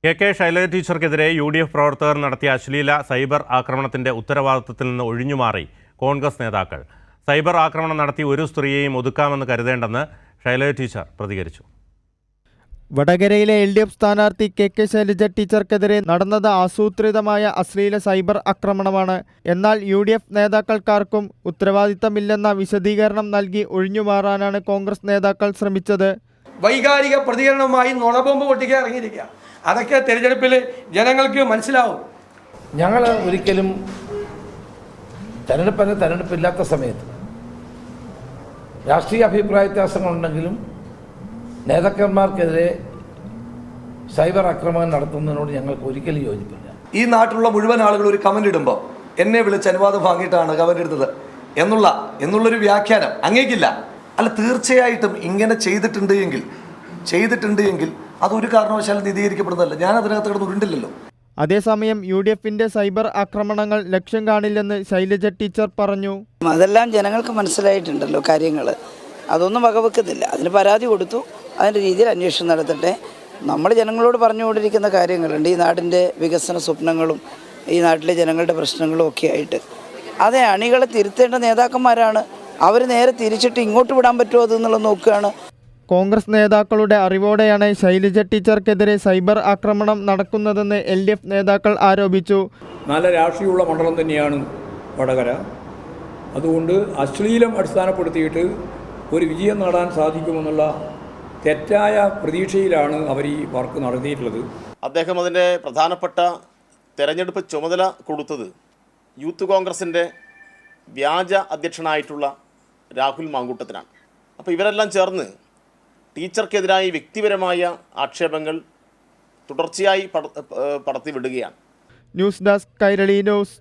K Shailaja ടീച്ചർക്കെതിരെ UDF പ്രവർത്തകർ നടത്തിയ അശ്ലീല സൈബർ ആക്രമണത്തിന്റെ ഉത്തരവാദിത്തത്തിൽ നിന്ന് ഒഴിഞ്ഞുമാറി കോൺഗ്രസ് നേതാക്കൾ. സൈബർ ആക്രമണം നടത്തി ഒരു സ്ത്രീയെയും ഒതുക്കാമെന്ന് കരുതേണ്ടെന്ന് ശൈലജ ടീച്ചർ പ്രതികരിച്ചു. വടകരയിലെ LDF സ്ഥാനാർത്ഥി കെ ശൈലജ ടീച്ചർക്കെതിരെ നടന്നത് ആസൂത്രിതമായ അശ്ലീല സൈബർ ആക്രമണമാണ്. എന്നാൽ UDF നേതാക്കൾക്കാർക്കും ഉത്തരവാദിത്തമില്ലെന്ന വിശദീകരണം നൽകി ഒഴിഞ്ഞുമാറാനാണ് കോൺഗ്രസ് നേതാക്കൾ ശ്രമിച്ചത്. വൈകാരിക പ്രതികരണവുമായി നുണബോംബ് പൊട്ടിക്കാൻ ഇറങ്ങിയിരിക്കുക. അതൊക്കെ തെരഞ്ഞെടുപ്പിൽ ജനങ്ങൾക്ക് മനസ്സിലാവും. ഞങ്ങൾ ഒരിക്കലും തെരഞ്ഞെടുപ്പില്ലാത്ത സമയത്ത് രാഷ്ട്രീയ അഭിപ്രായ വ്യത്യാസങ്ങളുണ്ടെങ്കിലും നേതാക്കന്മാർക്കെതിരെ സൈബർ ആക്രമണം നടത്തുന്നതിനോട് ഞങ്ങൾക്ക് ഒരിക്കലും യോജിപ്പില്ല. ഈ നാട്ടിലുള്ള മുഴുവൻ ആളുകൾ ഒരു കമന്റ് ഇടുമ്പോൾ എന്നെ വിളിച്ച് അനുവാദം വാങ്ങിയിട്ടാണ് കമന്റ് ഇടുന്നത് എന്നുള്ളൊരു വ്യാഖ്യാനം അങ്ങേക്കില്ല. അല്ല, തീർച്ചയായിട്ടും ഇങ്ങനെ ചെയ്തിട്ടുണ്ട് എങ്കിൽ അതൊരു കാരണവശാലും നീതീകരിക്കപ്പെടുന്നതല്ല. ഞാൻ അതിനകത്ത് കിടന്ന് ഉരുണ്ടില്ലല്ലോ. അതേസമയം UDFന്റെ സൈബർ ആക്രമണങ്ങൾ ലക്ഷ്യം കാണില്ലെന്ന് ശൈലജ ടീച്ചർ പറഞ്ഞു. അതെല്ലാം ജനങ്ങൾക്ക് മനസ്സിലായിട്ടുണ്ടല്ലോ കാര്യങ്ങൾ. അതൊന്നും വകവെക്കുന്നില്ല. അതിന് പരാതി കൊടുത്തു, അതിൻ്റെ രീതിയിൽ അന്വേഷണം നടത്തട്ടെ. നമ്മൾ ജനങ്ങളോട് പറഞ്ഞുകൊണ്ടിരിക്കുന്ന കാര്യങ്ങളുണ്ട്. ഈ നാടിൻ്റെ വികസന സ്വപ്നങ്ങളും ഈ നാട്ടിലെ ജനങ്ങളുടെ പ്രശ്നങ്ങളും ഒക്കെ ആയിട്ട് അതെ അണികളെ തിരുത്തേണ്ട നേതാക്കന്മാരാണ്. അവർ നേരെ തിരിച്ചിട്ട് ഇങ്ങോട്ട് വിടാൻ പറ്റുമോ അതെന്നുള്ളത് നോക്കുകയാണ്. കോൺഗ്രസ് നേതാക്കളുടെ അറിവോടെയാണ് ശൈലജ ടീച്ചർക്കെതിരെ സൈബർ ആക്രമണം നടക്കുന്നതെന്ന് LDF നേതാക്കൾ ആരോപിച്ചു. നല്ല രാഷ്ട്രീയമുള്ള മണ്ഡലം തന്നെയാണ് വടകര. അതുകൊണ്ട് അശ്ലീലം അടിസ്ഥാനപ്പെടുത്തിയിട്ട് ഒരു വിജയം നേടാൻ സാധിക്കുമെന്നുള്ള തെറ്റായ പ്രതീക്ഷയിലാണ് അവർ ഈ വർക്ക് നടത്തിയിട്ടുള്ളത്. അദ്ദേഹം അതിൻ്റെ പ്രധാനപ്പെട്ട തെരഞ്ഞെടുപ്പ് ചുമതല കൊടുത്തത് യൂത്ത് കോൺഗ്രസിൻ്റെ വ്യാജ അധ്യക്ഷനായിട്ടുള്ള രാഹുൽ മാങ്കൂട്ടത്തിനാണ്. അപ്പോൾ ഇവരെല്ലാം ചേർന്ന് ടീച്ചർക്കെതിരായി വ്യക്തിപരമായ ആക്ഷേപങ്ങൾ തുടർച്ചയായി പടർത്തിവിടുകയാണ്. News desk Kairali news.